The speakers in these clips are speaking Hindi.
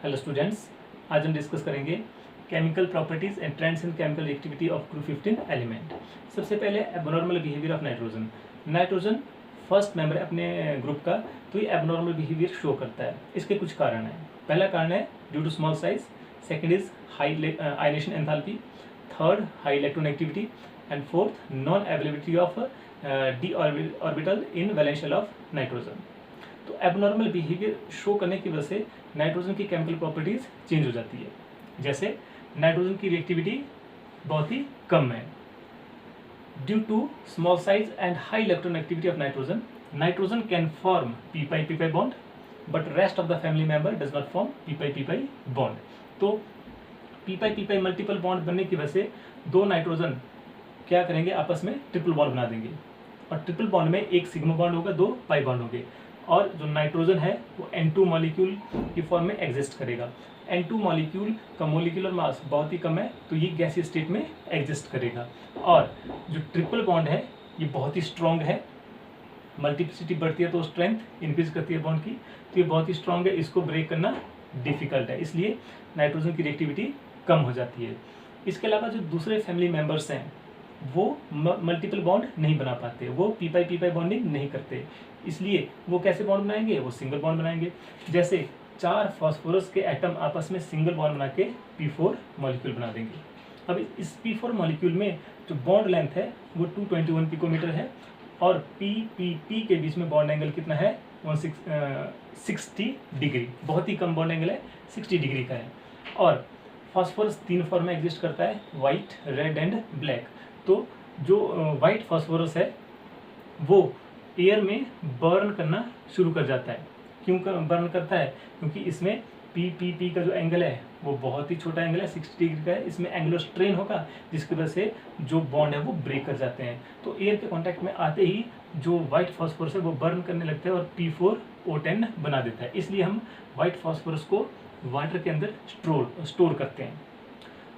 हेलो स्टूडेंट्स, आज हम डिस्कस करेंगे chemical properties and trends in chemical activity of group 15 element. सबसे पहले abnormal behaviour of nitrogen. Nitrogen first member है अपने ग्रुप का, तो ये एबनॉर्मल बिहेवियर शो करता है। इसके कुछ कारण हैं। पहला कारण है due to small size, second is high ionisation enthalpy, third high electronegativity and fourth non availability of d orbital in valence shell of nitrogen. तो एबनॉर्मल बिहेवियर शो करने की वजह से नाइट्रोजन की केमिकल प्रॉपर्टीज चेंज हो जाती है। जैसे नाइट्रोजन की रिएक्टिविटी बहुत ही कम है। Due to small size and high electronegativity of nitrogen, nitrogen can form p pi bond but rest of the family member does not form p pi bond. तो पी पाई मल्टीपल बॉन्ड बनने की वजह से दो नाइट्रोजन क्या करेंगे, आपस में ट्रिपल बॉन्ड बना देंगे और ट्रिपल बॉन्ड में एक सिग्मा बॉन्ड होगा, दो पाई बॉन्ड होंगे और जो नाइट्रोजन है वो N2 मॉलिक्यूल की फॉर्म में एग्जिस्ट करेगा। N2 मॉलिक्यूल का मोलिकुलर मास बहुत ही कम है, तो ये गैसीय स्टेट में एग्जिस्ट करेगा। और जो ट्रिपल बॉन्ड है ये बहुत ही स्ट्रॉन्ग है, मल्टीप्लिसिटी बढ़ती है तो स्ट्रेंथ इंक्रीज करती है बॉन्ड की, तो ये बहुत ही स्ट्रॉन्ग है, इसको ब्रेक करना डिफिकल्ट है, इसलिए नाइट्रोजन की रिएक्टिविटी कम हो जाती है। इसके अलावा जो दूसरे फैमिली मेम्बर्स हैं वो मल्टीपल बॉन्ड नहीं बना पाते, वो पी पाई बॉन्डिंग नहीं करते, इसलिए वो कैसे बॉन्ड बनाएंगे, वो सिंगल बॉन्ड बनाएंगे। जैसे 4 फास्फोरस के एटम आपस में सिंगल बॉन्ड बना के P4 मॉलिक्यूल बना देंगे। अब इस P4 मॉलिक्यूल में जो बॉन्ड लेंथ है वो 221 पिकोमीटर है और P के बीच में बॉन्ड एंगल कितना है, 60 डिग्री, बहुत ही कम बॉन्ड एंगल है, 60 डिग्री का है। और फास्फोरस 3 फॉर्म में एग्जिस्ट करता है, वाइट, रेड एंड ब्लैक। तो जो वाइट फास्फोरस है वो एयर में बर्न करना शुरू कर जाता है। क्यों बर्न करता है, क्योंकि इसमें पी का जो एंगल है वो बहुत ही छोटा एंगल है, 60 डिग्री का है, इसमें एंगुलर स्ट्रेन होगा जिसकी वजह से जो बॉन्ड है वो ब्रेक कर जाते हैं। तो एयर के कांटेक्ट में आते ही जो वाइट फास्फोरस है वो बर्न करने लगता है और P4O10 बना देता है। इसलिए हम वाइट फास्फोरस को वाटर के अंदर स्टोर करते हैं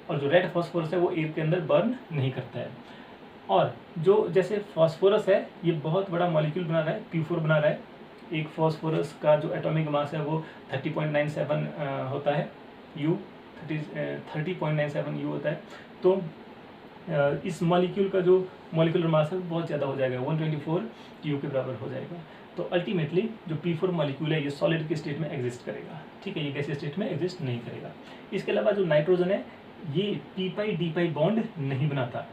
और जो रेड फास्फोरस है वो एयर के अंदर बर्न नहीं करता है। और जो जैसे फास्फोरस है ये बहुत बड़ा मॉलिक्यूल बना रहा है, P4 बना रहा है। एक फास्फोरस का जो एटॉमिक मास है वो 30.97 होता है, U 30.97 U होता है। तो इस मॉलिक्यूल का जो मॉलिक्यूलर मास है वो बहुत ज़्यादा हो जाएगा, 124 U के बराबर हो जाएगा। तो अल्टीमेटली जो P4 मॉलिक्यूल है ये सॉलिड के स्टेट में एग्जिस्ट करेगा, ठीक है, ये गैसीय स्टेट में एग्जिस्ट नहीं करेगा। इसके अलावा जो नाइट्रोजन है ये पी पाई बॉन्ड नहीं बनाता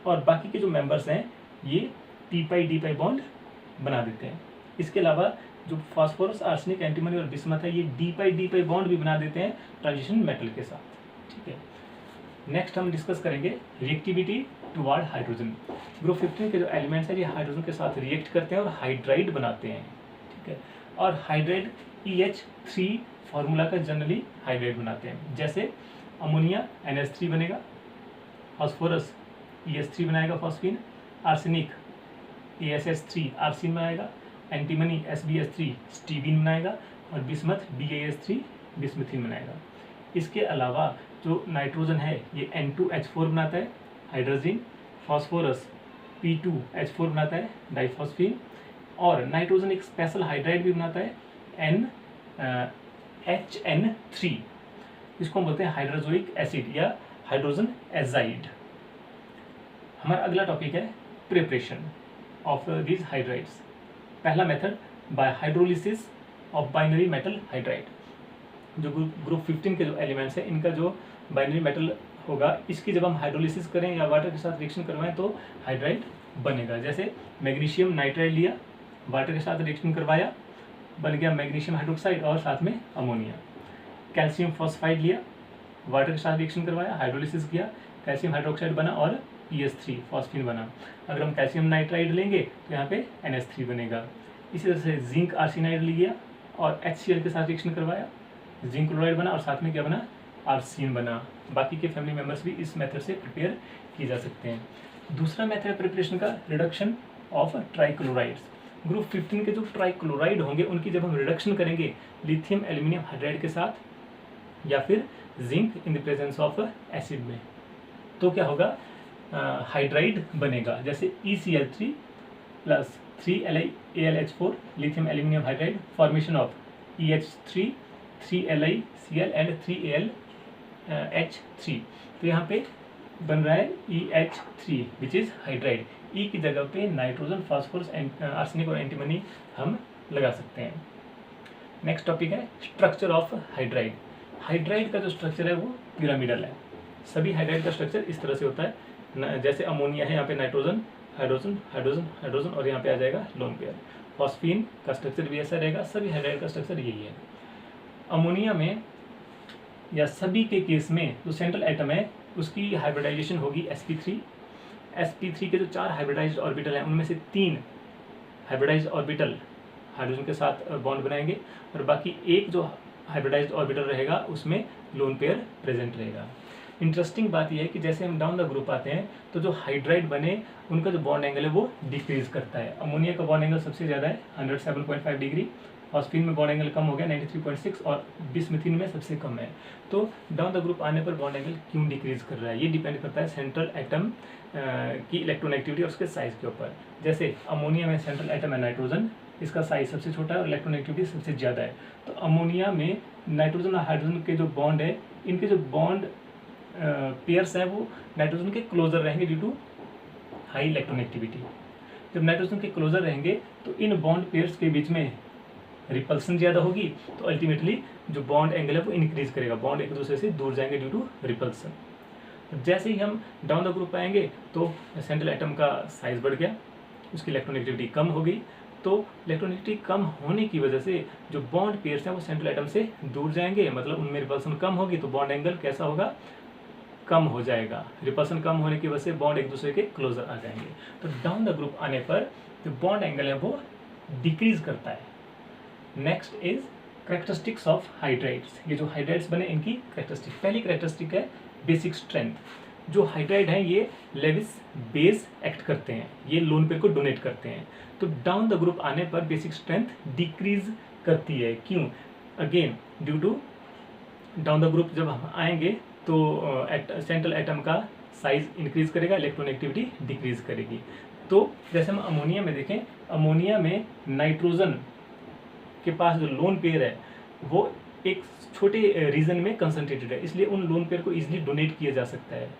और बाकी के जो मेंबर्स हैं ये पी पाई बॉन्ड बना देते हैं। इसके अलावा जो फास्फोरस, आर्सेनिक, एंटीमनी और बिस्मथ है ये डी पाई बॉन्ड भी बना देते हैं ट्रांजिशन मेटल के साथ, ठीक है। नेक्स्ट हम डिस्कस करेंगे रिएक्टिविटी टुवार्ड हाइड्रोजन। ग्रुप 15 के जो एलिमेंट्स हैं ये हाइड्रोजन के साथ रिएक्ट करते हैं और हाइड्राइड बनाते हैं, ठीक है। और हाइड्राइड EH3 फार्मूला का जनरली हाइड्राइड बनाते हैं। जैसे अमोनिया NH3 बनेगा, फास्फोरस ES3 बनाएगा फॉस्फीन, आर्सेनिक ASH3 आर्सिन बनाएगा, एंटीमनी SbS3 स्टीबिन बनाएगा और बिस्मथ BaS3 बिस्मथीन बनाएगा। इसके अलावा जो नाइट्रोजन है ये N2H4 बनाता है, हाइड्रोजन, फास्फोरस P2H4 बनाता है, डाइफॉस्फीन, और नाइट्रोजन एक स्पेशल हाइड्राइड भी बनाता है NHN3, इसको हम बोलते हैं हाइड्रोजोइक एसिड या हाइड्रोजन एजाइड। हमारा अगला टॉपिक है प्रिपरेशन ऑफ दीज हाइड्राइड्स। पहला method by hydrolysis of binary metal hydride. जो ग्रुप 15 के जो एलिमेंट्स हैं इनका जो बाइनरी मेटल होगा इसकी जब हम हाइड्रोलिसिस करें या वाटर के साथ रिएक्शन करवाएं तो हाइड्राइड बनेगा। जैसे मैग्नीशियम नाइट्राइड लिया, वाटर के साथ रिएक्शन करवाया, बन गया मैग्नीशियम हाइड्रोक्साइड और साथ में अमोनिया। कैल्शियम फॉस्फाइड लिया, वाटर के साथ रिएक्शन करवाया, हाइड्रोलिसिस किया, कैल्शियम हाइड्रोक्साइड बना और ES3 फॉस्फीन बना। अगर हम कैल्शियम नाइट्राइड लेंगे तो यहाँ पे NH3 बनेगा। इसी तरह से जिंक आर्सेनाइड लिया और HCl के साथ रिएक्शन करवाया, जिंक क्लोराइड बना और साथ में क्या बना, आर्सिन बना। बाकी के फैमिली मेम्बर्स भी इस मेथड से प्रिपेयर किए जा सकते हैं। दूसरा मेथड है प्रिपरेशन का रिडक्शन ऑफ ट्राइक्लोराइड्स। ग्रुप 15 के जो ट्राइक्लोराइड होंगे उनकी जब हम रिडक्शन करेंगे लिथियम एल्यूमिनियम हाइड्राइड के साथ या फिर zinc in the presence of acid में, तो क्या होगा, हाइड्राइड बनेगा। जैसे ECl3 plus 3AlH4 lithium aluminium hydride, formation of EH3 3Li Cl and 3Al H3। तो यहाँ पे बन रहा है EH3 विच इज़ हाइड्राइड। ई की जगह पे नाइट्रोजन, फास्फोरस, आर्सेनिक और एंटीमनी हम लगा सकते हैं। नेक्स्ट टॉपिक है स्ट्रक्चर ऑफ हाइड्राइड। हाइड्राइड का जो स्ट्रक्चर है वो पिरामिडल है। सभी हाइड्राइड का स्ट्रक्चर इस तरह से होता है, जैसे अमोनिया है, यहाँ पे नाइट्रोजन, हाइड्रोजन, हाइड्रोजन, हाइड्रोजन और यहाँ पे आ जाएगा लोन पेयर। फॉस्फीन का स्ट्रक्चर भी ऐसा रहेगा, सभी हाइड्राइड का स्ट्रक्चर यही है। अमोनिया में या सभी के केस में जो सेंट्रल एटम है उसकी हाइब्रिडाइजेशन होगी sp3। sp3 के जो 4 हाइब्रिडाइज्ड ऑर्बिटल हैं उनमें से 3 हाइब्रिडाइज्ड ऑर्बिटल हाइड्रोजन के साथ बॉन्ड बनाएंगे और बाकी एक जो हाइब्रिडाइज्ड ऑर्बिटल रहेगा उसमें लोन पेयर प्रेजेंट रहेगा। इंटरेस्टिंग बात यह है कि जैसे हम डाउन द ग्रुप आते हैं तो जो हाइड्राइड बने उनका जो बॉन्ड एंगल है वो डिक्रीज करता है। अमोनिया का बॉन्ड एंगल सबसे ज़्यादा है 107.5 डिग्री, फॉस्फीन में बॉन्ड एंगल कम हो गया 93.6 और बिस्मिथीन में सबसे कम है। तो डाउन द ग्रुप आने पर बॉन्ड एंगल क्यों डिक्रीज कर रहा है, ये डिपेंड करता है सेंट्रल एटम की इलेक्ट्रोनेगेटिविटी और उसके साइज के ऊपर। जैसे अमोनिया में सेंट्रल एटम है नाइट्रोजन, इसका साइज सबसे छोटा है और इलेक्ट्रोनेगेटिविटी सबसे ज़्यादा है। तो अमोनिया में नाइट्रोजन और हाइड्रोजन के जो बॉन्ड है, इनके जो बॉन्ड पेयर्स हैं वो नाइट्रोजन के क्लोजर रहेंगे ड्यू टू हाई इलेक्ट्रोनेगेटिविटी। जब नाइट्रोजन के क्लोजर रहेंगे तो इन बॉन्ड पेयर्स के बीच में रिपल्सन ज़्यादा होगी, तो अल्टीमेटली जो बॉन्ड एंगल है वो इंक्रीज करेगा, बॉन्ड एक दूसरे से दूर जाएंगे ड्यू टू रिपल्सन। जैसे ही हम डाउन द ग्रुप आएंगे तो सेंट्रल एटम का साइज बढ़ गया, उसकी इलेक्ट्रोनेगेटिविटी कम हो गई, तो इलेक्ट्रोनेगेटिविटी कम होने की वजह से जो बॉन्ड पेयर्स हैं वो सेंट्रल एटम से दूर जाएंगे, मतलब उनमें रिपल्सन कम होगी, तो बॉन्ड एंगल कैसा होगा, कम हो जाएगा। रिपल्सन कम होने की वजह से बॉन्ड एक दूसरे के क्लोजर आ जाएंगे। तो डाउन द ग्रुप आने पर जो बॉन्ड एंगल है वो डिक्रीज करता है। Next is characteristics of hydrides. ये जो हाइड्राइड्स बने इनकी कैरेक्टरिस्टिक, पहली कैरेक्टरिस्टिक है बेसिक स्ट्रेंथ। जो हाइड्राइड है ये लेविस बेस एक्ट करते हैं, ये लोन पेयर को डोनेट करते हैं। तो डाउन द ग्रुप आने पर बेसिक स्ट्रेंथ डिक्रीज करती है। क्यों? Again due to down the group जब हम आएंगे तो सेंट्रल एटम का साइज इंक्रीज करेगा, इलेक्ट्रोनेगेटिविटी डिक्रीज करेगी। तो जैसे हम अमोनिया में देखें, अमोनिया में नाइट्रोजन के पास जो लोन पेयर है वो एक छोटे रीजन में कंसंट्रेटेड है, इसलिए उन लोन पेयर को इजीली डोनेट किया जा सकता है,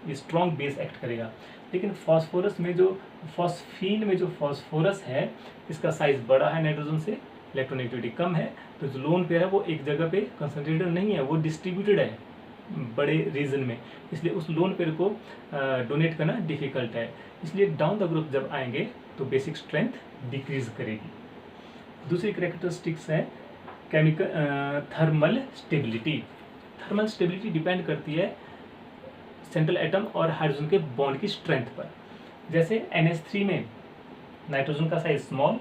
ये स्ट्रॉन्ग बेस एक्ट करेगा। लेकिन फॉस्फोरस में जो फॉस्फीन में जो फॉस्फोरस है इसका साइज बड़ा है नाइट्रोजन से, इलेक्ट्रोनेगेटिविटी कम है, तो जो लोन पेयर है वो एक जगह पे कंसंट्रेटेड नहीं है, वो डिस्ट्रीब्यूटेड है बड़े रीजन में, इसलिए उस लोन पेयर को डोनेट करना डिफिकल्ट है। इसलिए डाउन द ग्रुप जब आएंगे तो बेसिक स्ट्रेंथ डिक्रीज करेगी। दूसरी कैरेक्टरिस्टिक्स है chemical thermal stability. Thermal stability depend करती है सेंट्रल एटम और हाइड्रोजन के बॉन्ड की स्ट्रेंथ पर। जैसे NH3 में नाइट्रोजन का साइज स्मॉल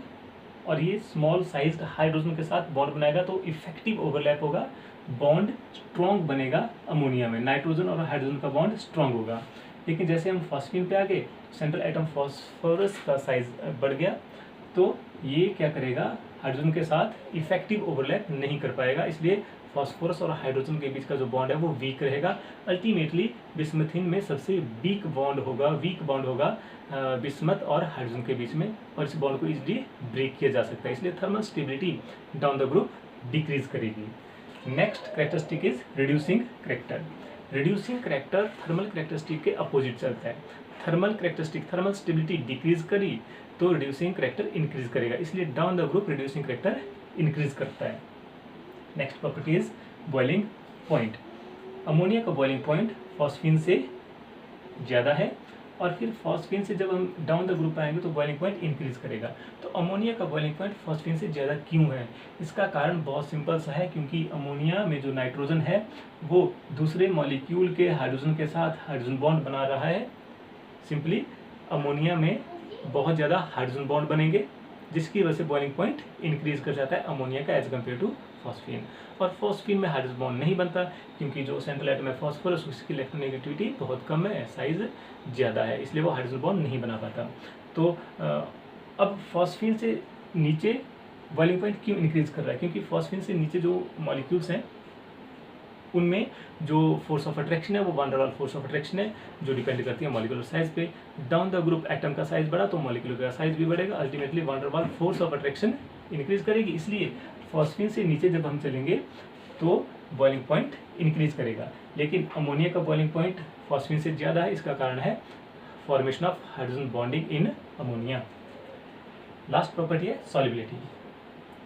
और ये स्मॉल साइज्ड हाइड्रोजन के साथ बॉन्ड बनाएगा तो इफेक्टिव ओवरलैप होगा, बॉन्ड स्ट्रॉन्ग बनेगा। अमोनिया में नाइट्रोजन और हाइड्रोजन का बॉन्ड स्ट्रॉन्ग होगा। लेकिन जैसे हम फॉस्फीन पे आ गए, सेंट्रल एटम फॉस्फोरस का साइज बढ़ गया, तो ये क्या करेगा, हाइड्रोजन के साथ इफेक्टिव ओवरलैप नहीं कर पाएगा, इसलिए फॉस्फोरस और हाइड्रोजन के बीच का जो बॉन्ड है वो वीक रहेगा। अल्टीमेटली बिस्मथिन में सबसे वीक बॉन्ड होगा बिस्मथ और हाइड्रोजन के बीच में, और इस बॉन्ड को इजीली ब्रेक किया जा सकता है, इसलिए thermal stability down the group decrease करेगी। Next characteristic is reducing character. Reducing character thermal characteristic के अपोजिट चलता है। Thermal characteristic thermal stability decrease करी तो रिड्यूसिंग करैक्टर इंक्रीज करेगा, इसलिए down the group reducing character increase करता है। Next property is boiling point. Ammonia का बॉइलिंग पॉइंट फॉस्फीन से ज़्यादा है, और फिर फॉस्फीन से जब हम डाउन द ग्रुप आएंगे तो बॉइलिंग पॉइंट इंक्रीज करेगा। तो अमोनिया का बॉइलिंग पॉइंट फॉस्फीन से ज़्यादा क्यों है? इसका कारण बहुत सिंपल सा है, क्योंकि अमोनिया में जो नाइट्रोजन है वो दूसरे मॉलिक्यूल के हाइड्रोजन के साथ हाइड्रोजन बॉन्ड बना रहा है। सिंपली अमोनिया में बहुत ज़्यादा हाइड्रोजन बॉन्ड बनेंगे, जिसकी वजह से बॉइलिंग पॉइंट इंक्रीज कर जाता है अमोनिया का एज कम्पेयर टू फॉस्फीन। और फॉस्फीन में हाइड्रोजन बॉन्ड नहीं बनता, क्योंकि जो सेंट्रल एटम है फॉस्फोरस उसकी इलेक्ट्रोनेगेटिविटी बहुत कम है, साइज ज़्यादा है, इसलिए वो हाइड्रोजन बॉन्ड नहीं बना पाता। तो अब फॉस्फीन से नीचे बॉइलिंग पॉइंट क्यों इंक्रीज कर रहा है? क्योंकि फॉस्फीन से नीचे जो मॉलिक्यूल्स हैं उनमें जो फोर्स ऑफ अट्रैक्शन है वो van der Waals force of attraction है, जो डिपेंड करती है मॉलिक्यूलर साइज पे। डाउन द ग्रुप एटम का साइज बढ़ा तो मॉलिक्यूलर का साइज भी बढ़ेगा, ultimately van der Waals force of attraction increase करेगी। इसलिए फॉस्फीन से नीचे जब हम चलेंगे तो बॉइलिंग पॉइंट इंक्रीज करेगा। लेकिन अमोनिया का बॉइलिंग पॉइंट फॉस्फीन से ज़्यादा है, इसका कारण है formation of hydrogen bonding in ammonia. Last property है सॉल्युबिलिटी।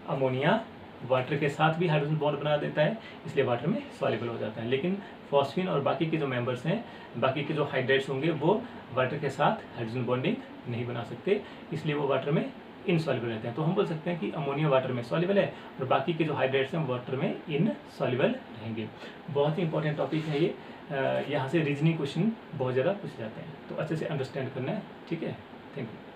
अमोनिया वाटर के साथ भी हाइड्रोजन बॉन्ड बना देता है, इसलिए वाटर में सॉल्युबल हो जाता है। लेकिन फॉस्फीन और बाकी के जो मेंबर्स हैं, बाकी के जो हाइड्रेट्स होंगे, वो वाटर के साथ हाइड्रोजन बॉन्डिंग नहीं बना सकते, इसलिए वो वाटर में इनसॉल्युबल रहते हैं। तो हम बोल सकते हैं कि अमोनिया वाटर में सॉल्युबल है और बाकी के जो हाइड्रेट्स हैं वाटर में इनसॉल्युबल रहेंगे। बहुत ही इंपॉर्टेंट टॉपिक है ये। यहाँ से रीजनिंग क्वेश्चन बहुत ज़्यादा पूछे जाते हैं, तो अच्छे से अंडरस्टैंड करना है। ठीक है, थैंक यू।